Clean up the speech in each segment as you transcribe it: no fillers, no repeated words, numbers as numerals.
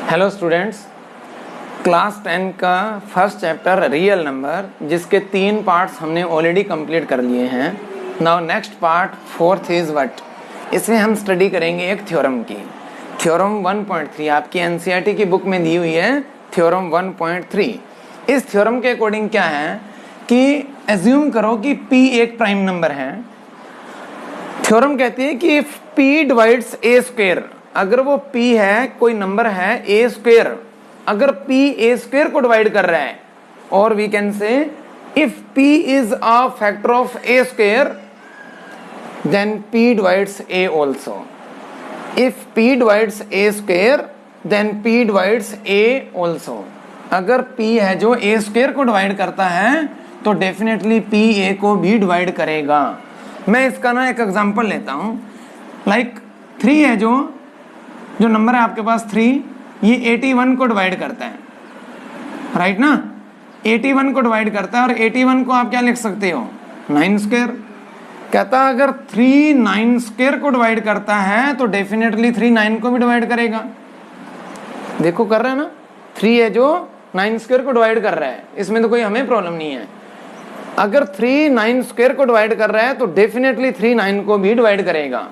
Hello students, class 10 का first chapter real number जिसके 3 parts हमने ऑलरेडी कंप्लीट कर लिए हैं। Now next part fourth is what. इसमें हम स्टडी करेंगे एक थ्योरम की, थ्योरम 1.3 आपकी एनसीईआरटी की बुक में दी हुई है। थ्योरम 1.3 इस थ्योरम के अकॉर्डिंग क्या है कि एज्यूम करो कि p एक प्राइम नंबर है। थ्योरम कहती है कि if p divides a square, अगर वो p है कोई नंबर है a स्क्वायर, अगर p a स्क्वायर को डिवाइड कर रहा है, और we can say if p is a factor of a square then p divides a also. If p divides a square then p divides a also. अगर p है जो a square को divide करता है तो डेफिनेटली p a को भी divide करेगा। मैं इसका ना एक एग्जांपल लेता हूं, लाइक 3 है जो नंबर है आपके पास 3, ये 81 को डिवाइड करता है, राइट ना। 81 को डिवाइड करता है और 81 को आप क्या लिख सकते हो 9 स्क्वायर। कहता है अगर 3 9 स्क्वायर को डिवाइड करता है तो डेफिनेटली 3 9 को भी डिवाइड करेगा। देखो कर रहा है ना, 3 है जो 9 स्क्वायर को डिवाइड कर रहा है, इसमें तो कोई हमें प्रॉब्लम नहीं है। अगर 3 9 स्क्वायर को डिवाइड कर रहा है तो डेफिनेटली 3 9 को भी डिवाइड करेगा।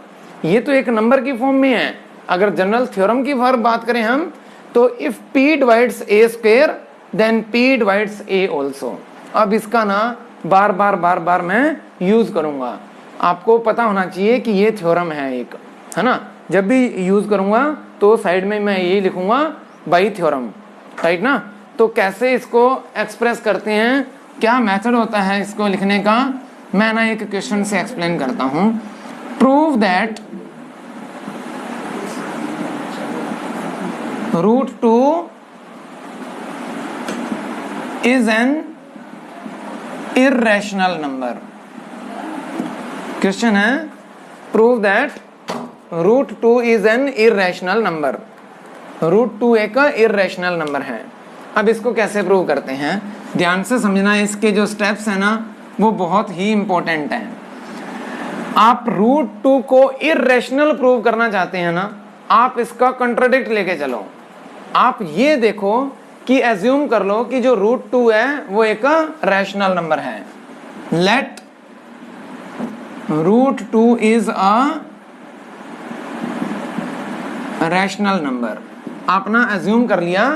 ये तो एक नंबर की फॉर्म में है। अगर जनरल थ्योरम की बात करें हम तो if p divides a square then p divides a also. अब इसका ना बार बार मैं यूज करूंगा, आपको पता होना चाहिए कि ये थ्योरम है एक, है ना। जब भी यूज करूंगा तो साइड में मैं यही लिखूंगा बाई थ्योरम, राइट ना। तो कैसे इसको एक्सप्रेस करते हैं, क्या मेथड होता है इसको लिखने का, मैं ना एक क्वेश्चन से एक्सप्लेन करता हूं। Prove that √2 is an irrational number। Question है prove that √2 is an irrational number। √2 एक irrational नंबर है। अब इसको कैसे प्रूव करते हैं, ध्यान से समझना, इसके जो स्टेप्स है ना वो बहुत ही इंपॉर्टेंट हैं। आप √2 को इरेशनल प्रूव करना चाहते हैं ना, आप इसका कंट्राडिक्ट लेके चलो। आप ये देखो कि एज्यूम कर लो कि जो √2 है वो एक रैशनल नंबर है। Let √2 is a rational number. आपने एज्यूम कर लिया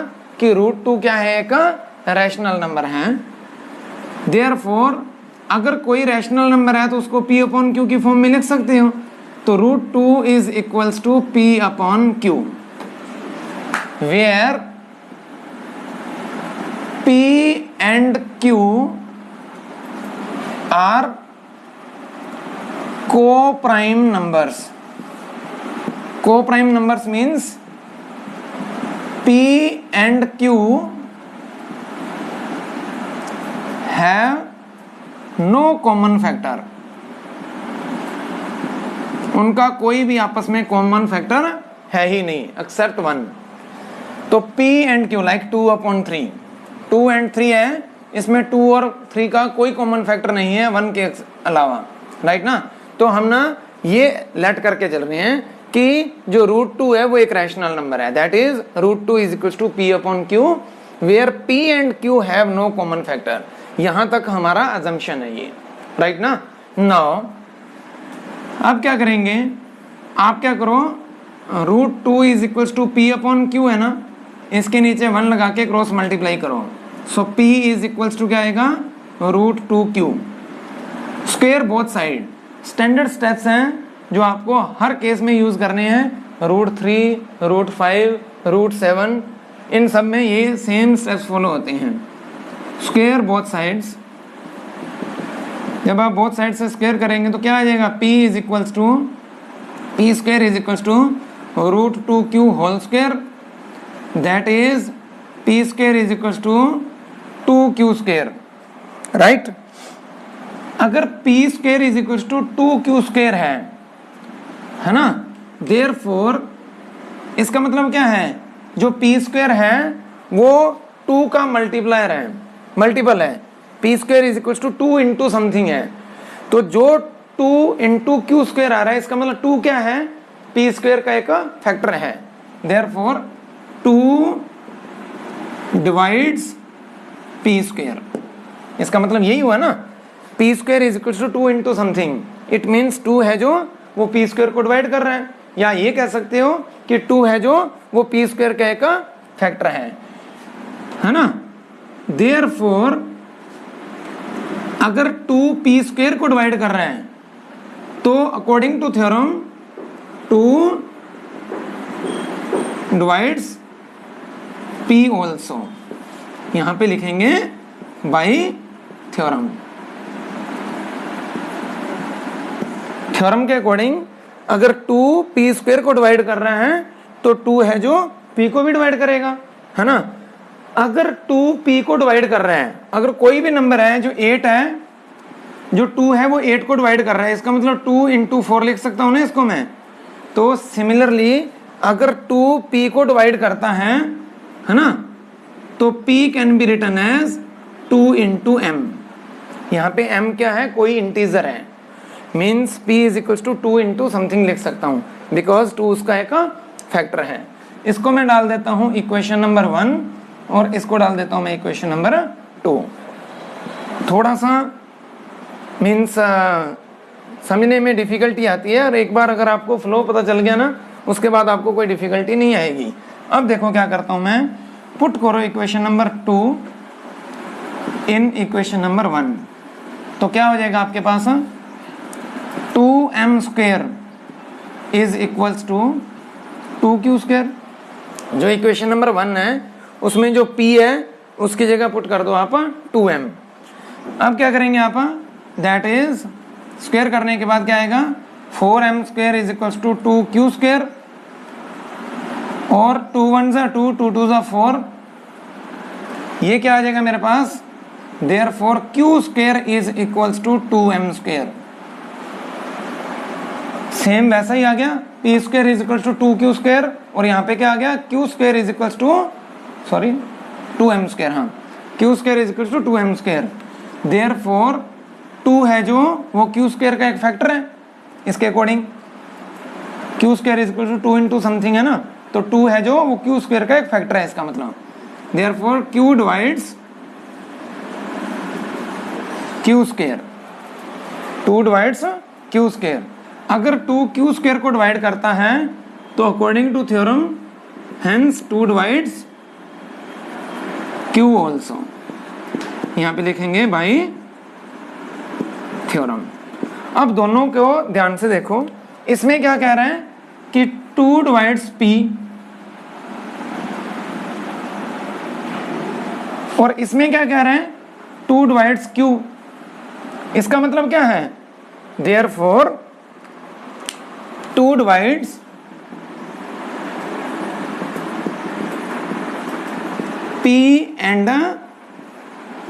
कि √2 क्या है, एक रैशनल नंबर है। देयरफॉर अगर कोई रैशनल नंबर है तो उसको p अपॉन q की फॉर्म में लिख सकते हो। तो √2 is equals to p upon q, where p and q are co-prime numbers। co-prime numbers means p and q have no common factor। उनका कोई भी आपस में कॉमन फैक्टर है ही नहीं एक्सेप्ट 1। तो p and q like 2 upon 3, 2 and 3 है, इसमें 2 और 3 का कोई कॉमन फैक्टर नहीं है 1 के अलावा, राइट ना। तो हम ना ये लेट करके चल रहे हैं कि जो √2 है वो एक रैशनल नंबर है, that is √2 is equal to p upon q where p and q have no common factor. यहां तक हमारा अजम्पशन है ये, राइट ना। नाउ अब क्या करेंगे, आप क्या करो, √2 is equal to p upon q है ना, इसके नीचे 1 लगा के क्रॉस मल्टीप्लाई करो। सो p इज इक्वल टू क्या आएगा √2q square both side. Standard steps हैं जो आपको हर केस में यूज करने हैं, √3 √5 √7 इन सब में ये सेम स्टेप्स फॉलो होते हैं। स्क्वायर बोथ साइड्स, जब आप बोथ साइड से स्क्वायर करेंगे तो क्या आ जाएगा, p is equals to p square is equals to √2q whole square, that is p square is equals to 2q square, right. अगर p square is equals to 2q square है ना, therefore इसका मतलब क्या है, जो p स्क्वायर है वो 2 का मल्टीप्लायर है, मल्टीपल है। p square is equals to 2 into something है, तो जो 2 इंटू q स्क्वायर आ रहा है इसका मतलब 2 क्या है, p स्क्वायर का एक फैक्टर है। Therefore 2 divides p square. इसका मतलब यही हुआ ना, p square is equal to 2 into something, it means 2 है जो वो पी स्क्वायर को डिवाइड कर रहा है, या ये कह सकते हो कि 2 है जो वो पी स्क्वायर का एक फैक्टर है ना। देयरफॉर अगर 2 पी स्क्वायर को डिवाइड कर रहे हैं तो according to theorem 2 divides p also, यहां पे लिखेंगे बाई थ्योरम। थ्योरम के अकॉर्डिंग अगर 2 पी स्क्वायर को डिवाइड कर रहे हैं तो 2 है जो p को भी डिवाइड करेगा, है ना। अगर 2 p को डिवाइड कर रहे हैं, अगर कोई भी नंबर है जो 8 है, जो 2 है वो 8 को डिवाइड कर रहा है, इसका मतलब 2 इंटू 4 लिख सकता हूं ना इसको मैं। तो सिमिलरली अगर 2 p को डिवाइड करता है ना, तो p can be written as 2 into m। यहाँ पे m क्या है, कोई इंटीजर है, means p is equal to 2 into something लिख सकता हूँ, बिकॉज 2 उसका एक फैक्टर है। इसको मैं डाल देता हूँ इक्वेशन नंबर 1 और इसको डाल देता हूँ मैं इक्वेशन नंबर 2। थोड़ा सा मीन्स समझने में डिफिकल्टी आती है, और एक बार अगर आपको फ्लो पता चल गया ना, उसके बाद आपको कोई डिफिकल्टी नहीं आएगी। अब देखो क्या करता हूँ मैं, पुट करो equation number 2 in equation number 1, तो क्या हो जाएगा आपके पास 2m square is equals to 2q square. जो इक्वेशन नंबर 1 है उसमें जो p है उसकी जगह पुट कर दो आप 2m। अब क्या करेंगे आप, दैट इज स्क्वायर करने के बाद क्या आएगा, 4m square is equals to 2q square, और 2 1 जा 2, 2 2 जा 4, ये क्या आ जाएगा मेरे पास, therefore q square is equals to 2m square. Same वैसा ही आ गया, p square is equal to 2q square, और यहाँ पे क्या आ गया, q square is equal to 2m square, हाँ q square is equal to 2m square. Therefore 2 है जो वो q स्क्वायर का एक फैक्टर है, इसके according q square is equal to 2 into something है ना, तो 2 है जो वो q स्क्वायर का एक फैक्टर है, इसका मतलब therefore q divides q square, 2 divides q square. अगर 2 q स्क्वायर को डिवाइड करता है तो according to theorem hence 2 divides q also, यहाँ पे लिखेंगे बाई थ्योरम। अब दोनों को ध्यान से देखो, इसमें क्या कह रहे हैं कि 2 डिवाइड्स p, और इसमें क्या कह रहे हैं 2 डिवाइड्स q। इसका मतलब क्या है, therefore 2 divides p and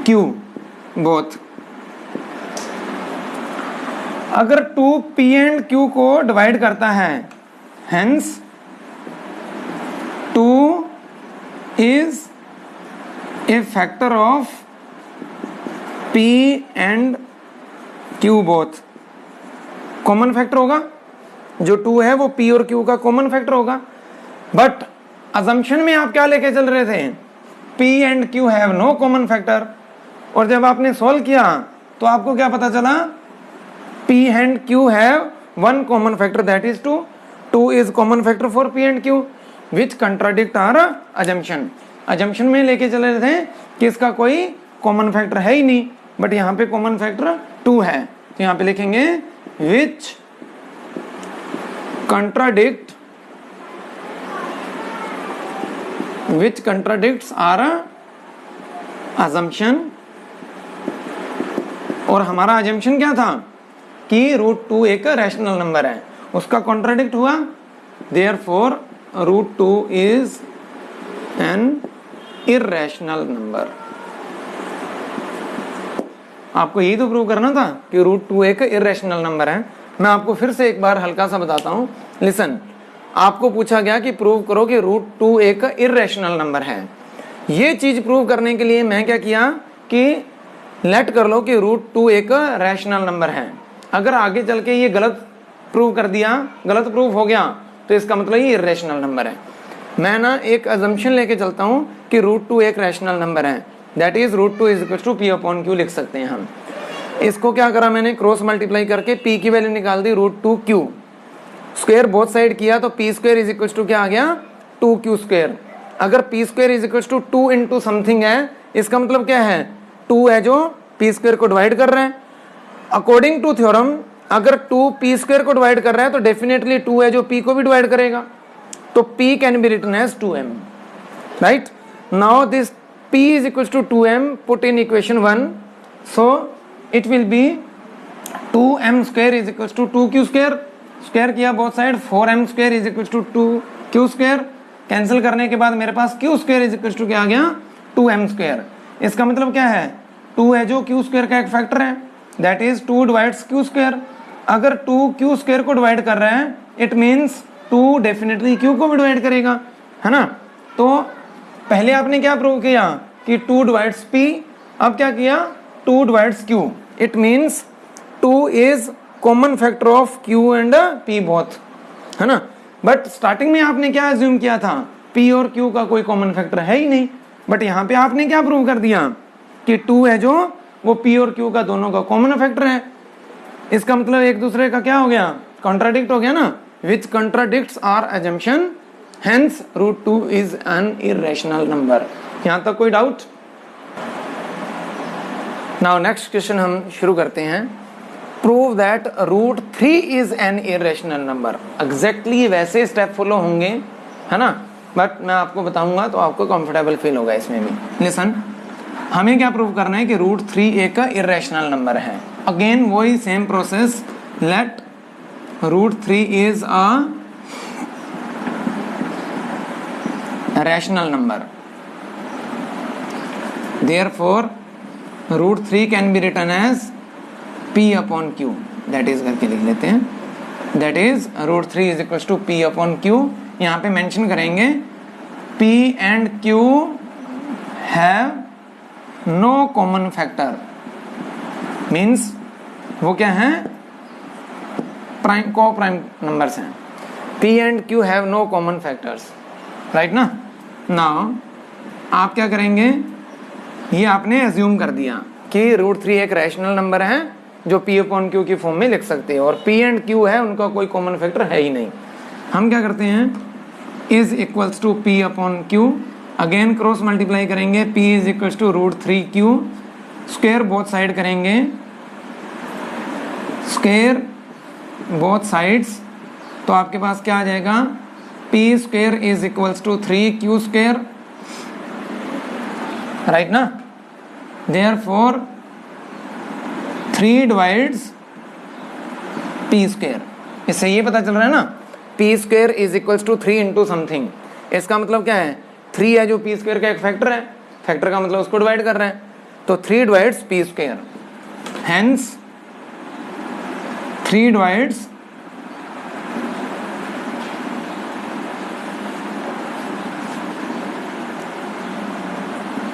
q both. अगर 2 p एंड q को डिवाइड करता है, hence 2 is a factor of p and q both. Common factor होगा, जो 2 है वो p और q का कॉमन फैक्टर होगा। बट अजम्पशन में आप क्या लेके चल रहे थे, p and q have no common factor, और जब आपने सॉल्व किया तो आपको क्या पता चला, p and q have one common factor, that is 2। 2 is common factor for p and q, which contradict our assumption. Assumption में लेके चले रहे थे कि इसका कोई कॉमन फैक्टर है ही नहीं, बट यहाँ पे कॉमन फैक्टर 2 है, तो यहाँ पे लिखेंगे विच contradicts our assumption। और हमारा अजम्पशन क्या था कि √2 एक रैशनल नंबर है, उसका कॉन्ट्राडिक्ट हुआ, therefore √2 is an irrational number. आपको यही तो प्रूव करना था कि √2 एक इर्रेशनल नंबर है। मैं आपको फिर से एक बार हल्का सा बताता हूँ, लिसन। आपको पूछा गया कि प्रूव करो कि √2 एक इर्रेशनल नंबर है। ये चीज प्रूव करने के लिए मैं क्या किया कि लेट कर लो कि √2 एक रैशनल नंबर है। अगर आगे चल के ये गलत प्रूव कर दिया, गलत प्रूव हो गया, तो इसका मतलब ये इर्रेशनल नंबर है। मैं ना एक अजम्पशन लेके चलता हूँ कि √2 एक रैशनल नंबर है, that is √2 is equal to p/q लिख सकते हैं हम। इसको क्या करा मैंने, क्रॉस मल्टीप्लाई करके p की वैल्यू निकाल दी √2q, स्क्वायर बोथ साइड किया तो p² इज इक्वल टू क्या आ गया 2q²। अगर p² is equal to 2 into something है, इसका मतलब क्या है 2 है जो p² को डिवाइड कर रहे हैं। अकॉर्डिंग टू थ्योरम अगर 2 p² को डिवाइड कर रहा है तो डेफिनेटली 2 है जो p को भी डिवाइड करेगा, तो p can be written as 2m, right. Now this p is equal to 2m put in equation 1, so it will be 2m² is equal to 2q², square किया both side, 4m² is equal to 2q², cancel करने के बाद मेरे पास q² is equal to क्या आ गया 2m²। इसका मतलब क्या है 2 है जो q² का एक फैक्टर है, दैट इज 2 डिवाइड्स q²। अगर 2 q² को डिवाइड कर रहा है इट मीन्स 2 डेफिनेटली q को भी डिवाइड करेगा, है ना। तो पहले आपने क्या प्रूव किया कि 2 डिवाइड्स p, अब क्या किया 2 divides q, it means 2 is common factor of q and p both, है ना। बट स्टार्टिंग में आपने क्या अज्यूम किया था, p और q का कोई कॉमन फैक्टर है ही नहीं, बट यहाँ पे आपने क्या प्रूव कर दिया कि 2 है जो वो p और q का दोनों का कॉमन फैक्टर है। इसका मतलब एक दूसरे का क्या हो गया, कॉन्ट्राडिक्ट हो गया ना, which contradicts our assumption, hence √2 is an irrational number. यहाँ तक कोई डाउट? नाउ नेक्स्ट क्वेश्चन हम शुरू करते हैं। Prove that √3 is an irrational number. Exactly वैसे स्टेप फॉलो होंगे, है ना, बट मैं आपको बताऊंगा तो आपको कंफर्टेबल फील होगा इसमें भी। लिसन, हमें क्या प्रूव करना है कि √3 एक इरेशनल नंबर है। अगेन वही same process, let √3 is a rational number, therefore √3 can be written as p/q, that is करके लिख लेते हैं, that is √3 is equal to p/q। यहाँ पे मेंशन करेंगे p and q have no common factor, means वो क्या है प्राइम को प्राइम नंबर्स हैं, p and q have no common factors, right ना। नाउ आप क्या करेंगे, ये आपने एज्यूम कर दिया कि √3 एक रैशनल नंबर है जो p/q की फॉर्म में लिख सकते हैं, और p एंड q है उनका कोई कॉमन फैक्टर है ही नहीं। हम क्या करते हैं, is equals to p/q, again cross multiply करेंगे, p is equals to √3q, square both side करेंगे, स्क्वायर बोथ साइड्स, तो आपके पास क्या आ जाएगा p² is equals to 3q², right ना। देयरफॉर 3 डिवाइड्स p², इससे ये पता चल रहा है ना p² is equals to 3 into something. इसका मतलब क्या है 3 है जो p² का एक फैक्टर है, फैक्टर का मतलब उसको डिवाइड कर रहे हैं, तो 3 divides p², hence 3 divides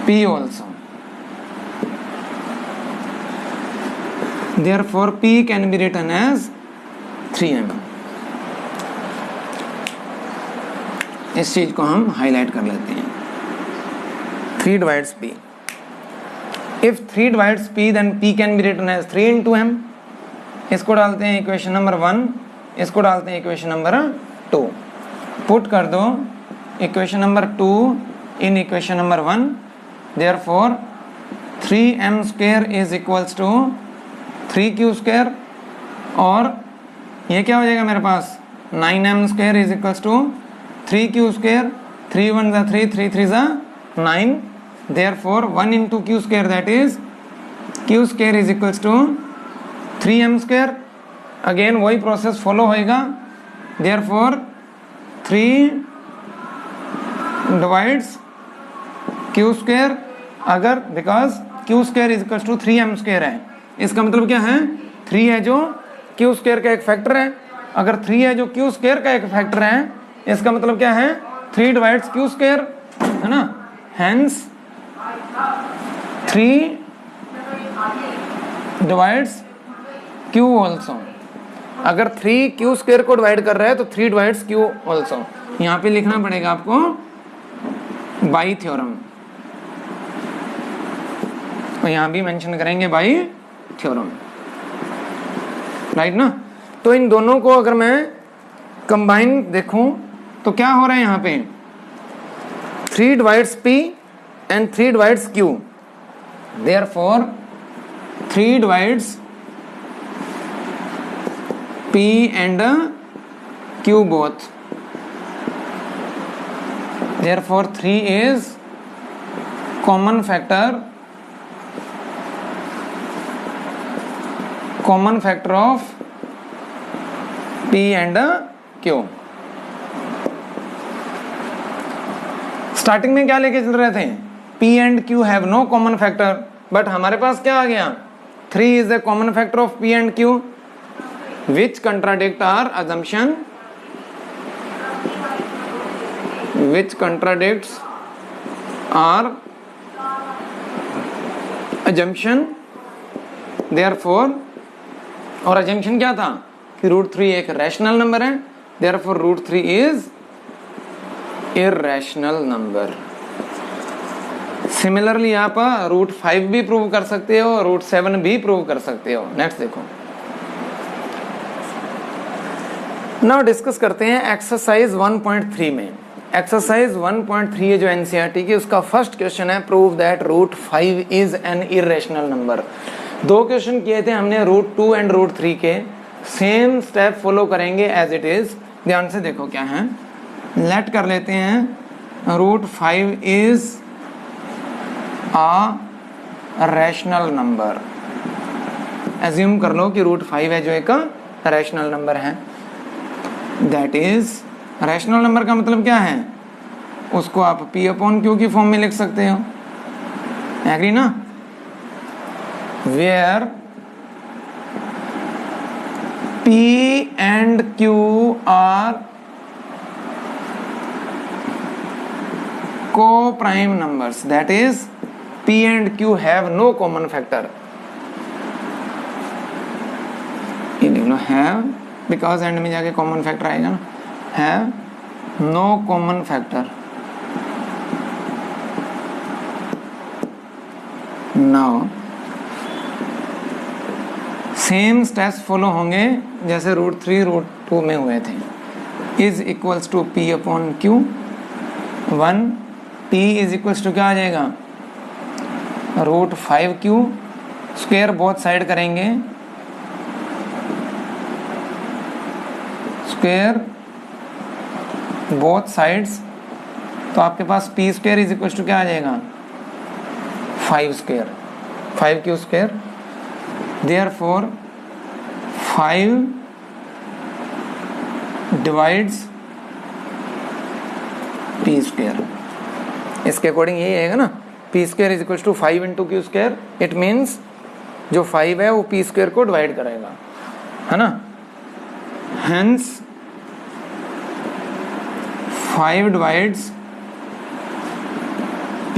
p also, therefore p can be written as 3m। इस चीज को हम हाईलाइट कर लेते हैं, 3 divides p, if 3 divides p then p can be written as 3 into m। इसको डालते हैं इक्वेशन नंबर 1, इसको डालते हैं इक्वेशन नंबर 2, पुट कर दो equation number 2 in equation number 1, therefore 3m² is equals to 3q², और ये क्या हो जाएगा मेरे पास 9m² is equals to 3q², 3 1 जा 3, 3 3 जा 9, therefore 1 into q² that is q² is equals to 3m²। Again वही प्रोसेस फॉलो होएगा, therefore 3 डिवाइड्स q², अगर because q² is equal to 3m² है, इसका मतलब क्या है 3 है जो q² का एक फैक्टर है, अगर 3 है जो q² का एक फैक्टर है, इसका मतलब क्या है 3 डिवाइड्स q², है ना, हेंस 3 डिवाइड्स q ऑल्सो। अगर 3 q² को डिवाइड कर रहा है तो 3 डिवाइड्स q ऑल्सो, यहाँ पे लिखना पड़ेगा आपको बाई थ्योरम, और यहाँ भी मेंशन करेंगे बाई थ्योरम, राइट ना। तो इन दोनों को अगर मैं कंबाइन देखूं तो क्या हो रहा है यहाँ पे, 3 divides P and 3 divides Q, therefore 3 divides P and Q both, therefore 3 is common factor of P and Q। Starting में क्या लेके चल रहे थे, P and Q have no common factor, but हमारे पास क्या आ गया, 3 is a common factor of P and Q, which contradict our assumption, which contradicts our assumption, therefore, और assumption क्या था कि √3 एक रैशनल नंबर है, therefore √3 is irrational number। Similarly आप √5 भी प्रूव कर सकते हो, √7 भी प्रूव कर सकते हो। नेक्स्ट देखो, नाउ डिस्कस करते हैं एक्सरसाइज 1.3 में। एक्सरसाइज 1.3 जो एनसीईआरटी की, उसका फर्स्ट क्वेश्चन है prove that √5 is an irrational number. 2 question किए थे हमने √2 एंड √3 के, सेम स्टेप फॉलो करेंगे एज इट इज। ध्यान से देखो क्या है, लेट कर लेते हैं √5 is a rational number. Assume कर लो कि √5 है जो एक रैशनल नंबर है, दैट इज रैशनल नंबर का मतलब क्या है, उसको आप P/Q की फॉर्म में लिख सकते हो, एग्री ना, where P and Q are co-prime numbers, that is P and Q have no common factor। ये लिख लो have, बिकॉज एंड में जाके कॉमन फैक्टर आएगा ना, have no common factor। Now same steps follow होंगे जैसे √3 √2 में हुए थे। Is equals to P/Q 1, P is equals to क्या आ जाएगा, √5Q स्क्वायर बोथ साइड करेंगे, स्क्वायर बोथ साइड्स, तो आपके पास P² इज इक्वल्स टू क्या आ जाएगा, 5² 5Q²। Therefore 5 divides P²। इसके अकॉर्डिंग यही आएगा ना, P² is equal to 5 into Q²। It means जो 5 है वो P² को डिवाइड करेगा, है ना। Hence 5 divides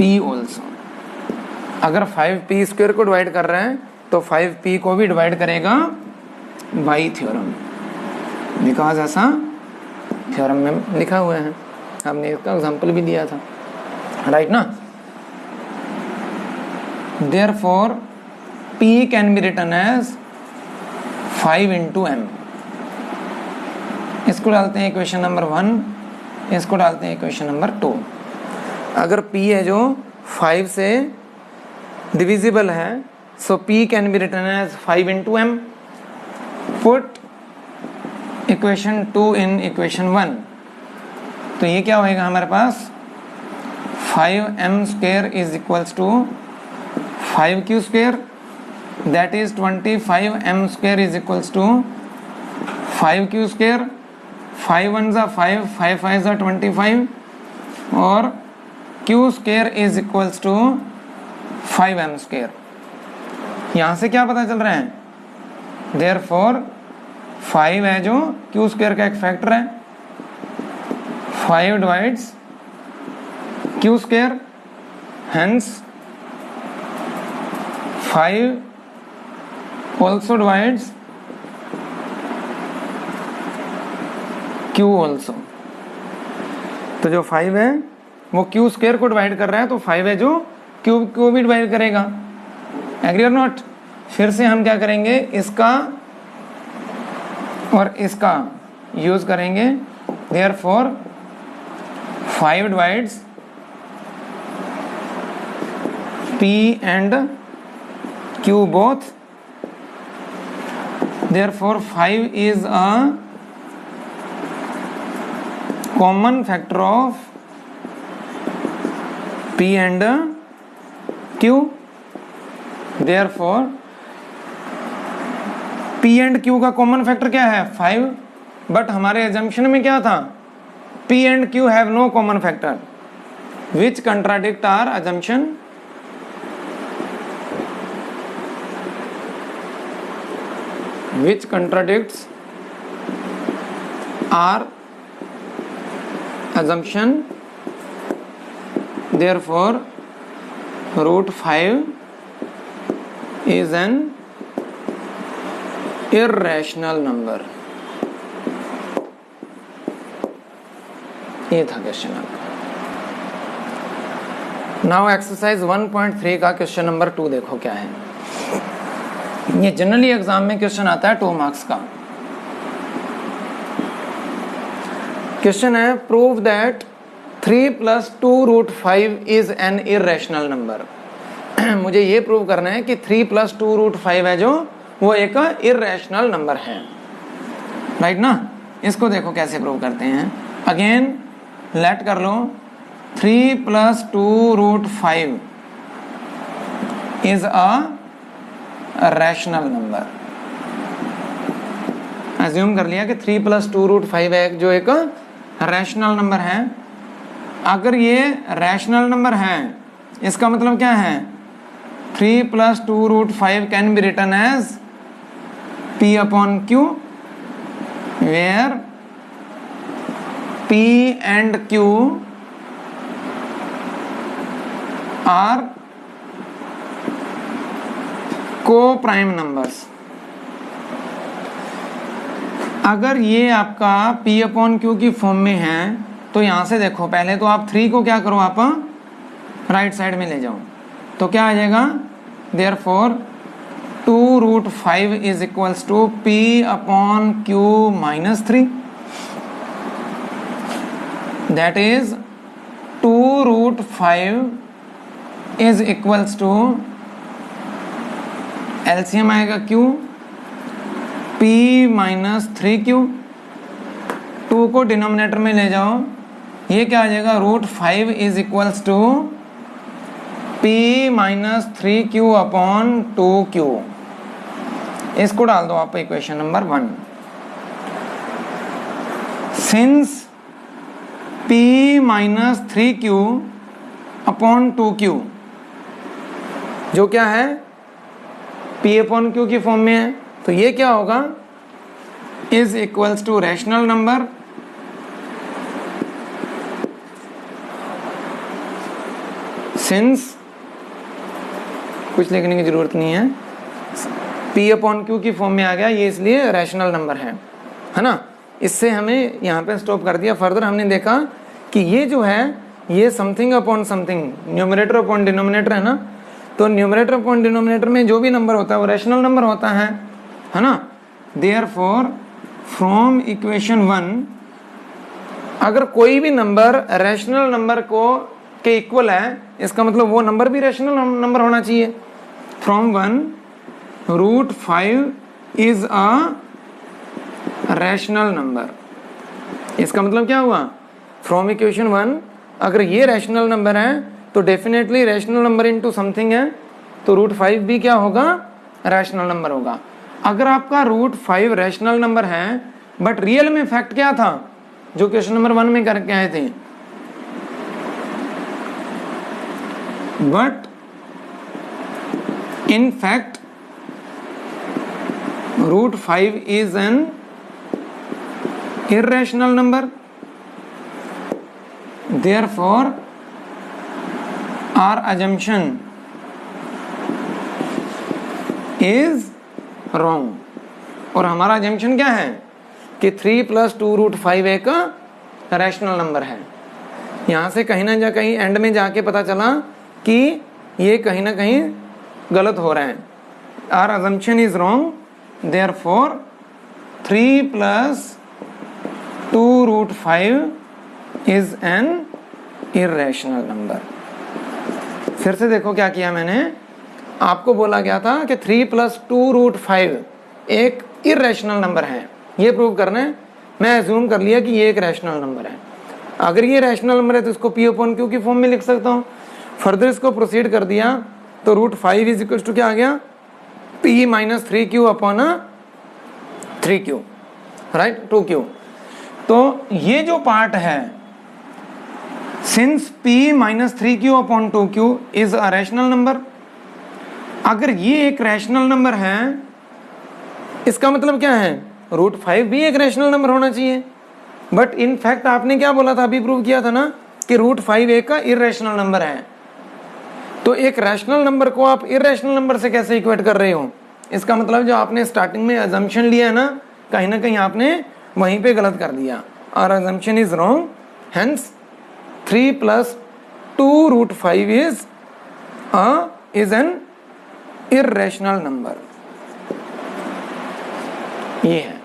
P also। अगर 5 P² को डिवाइड कर रहे हैं तो 5P को भी डिवाइड करेगा बाई थ्योरम, बिकॉज ऐसा थ्योरम में लिखा हुआ है, हमने इसका एग्जांपल भी दिया था, राइट ना। Therefore P can be written as 5 into M। इसको डालते हैं इक्वेशन नंबर 1, इसको डालते हैं इक्वेशन नंबर 2। अगर P है जो 5 से डिविजिबल है, so P can be written as 5 into M। Put equation 2 in equation 1, तो ये क्या होएगा हमारे पास, 5M² is equals to 5Q², that is 25M² is equals to 5Q²। 5 1 जा 5, 5 5 जा 25, और Q² is equals to 5M²। यहाँ से क्या पता चल रहा है, Therefore 5 है जो Q² का एक फैक्टर है, 5 divides Q², hence 5 also divides Q also। तो जो 5 है वो क्यू स्क्वायर को डिवाइड कर रहा है, तो 5 है जो क्यूब को भी डिवाइड करेगा। एग्री और नॉट? फिर से हम क्या करेंगे, इसका और इसका यूज करेंगे। Therefore 5 divides P and Q both. Therefore 5 is a common factor of P and Q. Therefore P and Q का कॉमन फैक्टर क्या है? 5. बट हमारे एजम्पशन में क्या था? P and Q have no common factor, which contradict our assumption. Which contradicts our assumption. Therefore root 5 is an irrational number. ये था question आपका। नाउ एक्सरसाइज 1.3 का क्वेश्चन नंबर 2 देखो क्या है। ये जनरली एग्जाम में क्वेश्चन आता है 2 मार्क्स का। क्वेश्चन है prove that 3 + 2 √5 is an irrational number. मुझे ये प्रूव करना है कि 3 + 2 √5 है जो वो एक इरेशनल नंबर है, राइट ना। इसको देखो कैसे प्रूव करते हैं। अगेन लेट कर लो 3 + 2 √5 is a rational number. Assume कर लिया कि 3 + 2 √5 है जो एक रैशनल नंबर है। अगर ये रैशनल नंबर है इसका मतलब क्या है? 3 + 2 √5 can be written as P/Q, where P and Q are coprime numbers. अगर ये आपका P/Q की फॉर्म में है तो यहां से देखो, पहले तो आप 3 को क्या करो, आप राइट साइड में ले जाओ, तो क्या आ जाएगा? Therefore 2 √5 is equals to P/Q -3। That is 2 √5 is equals to LCM आएगा Q, P -3Q। 2 को डिनोमिनेटर में ले जाओ, ये क्या आ जाएगा? √5 is equals to P -3Q/2Q। इसको डाल दो आप equation number 1। Since P -3Q/2Q जो क्या है? P/Q की फॉर्म में है, तो ये क्या होगा? Is equals to rational number since, कुछ लिखने की जरूरत नहीं है, P/Q की फॉर्म में आ गया, ये इसलिए रैशनल नंबर है ना। इससे हमें यहाँ पे स्टॉप कर दिया। फर्दर हमने देखा कि ये जो है ये something upon something, numerator upon denominator है ना। तो न्यूमरेटर अपॉन डिनोमिनेटर में जो भी नंबर होता है वो रैशनल नंबर होता है ना। देयरफॉर फ्रॉम इक्वेशन 1 अगर कोई भी नंबर रैशनल नंबर को के इक्वल है, इसका मतलब वो नंबर भी रैशनल नंबर होना चाहिए। From 1 √5 is a rational number. इसका मतलब क्या हुआ? फ्रॉम इक्वेशन 1 अगर ये रैशनल नंबर है तो definitely rational number into something है, तो √5 भी क्या होगा? रैशनल नंबर होगा। अगर आपका √5 रैशनल नंबर है बट रियल में फैक्ट क्या था जो क्वेश्चन नंबर 1 में करके आए थे? But in fact √5 is an irrational number, therefore our assumption is wrong। और हमारा assumption क्या है कि 3 + 2 √5 एक रैशनल नंबर है। यहाँ से कहीं ना कहीं एंड में जाके पता चला कि ये कहीं ना कहीं गलत हो रहा है। Our assumption is wrong, therefore 3 + 2√5 is an irrational number. फिर से देखो क्या किया मैंने, आपको बोला गया था कि 3 + 2√5 एक इर्रेशनल नंबर है, ये प्रूव करना है। मैं एज्यूम कर लिया कि ये एक रैशनल नंबर है। अगर ये रैशनल नंबर है तो इसको P/Q की फॉर्म में लिख सकता हूँ। फर्दर इसको प्रोसीड कर दिया तो √5 इज इक्वल टू क्या आ गया, P - 3Q/3Q, राइट, 2Q। तो ये जो पार्ट है, since P - 3Q/2Q is a rational number, अगर ये एक रैशनल नंबर है इसका मतलब क्या है, √5 भी एक रैशनल नंबर होना चाहिए। बट इन फैक्ट आपने क्या बोला था, अभी प्रूव किया था ना कि √5 एक का इर्रेशनल नंबर है। तो एक रैशनल नंबर को आप इर्रेशनल नंबर से कैसे इक्वेट कर रहे हो, इसका मतलब जो आपने स्टार्टिंग में अजम्पशन लिया है ना कहीं आपने वहीं पे गलत कर दिया। और assumption is wrong, hence 3 + 2√5 is an irrational number. ये है।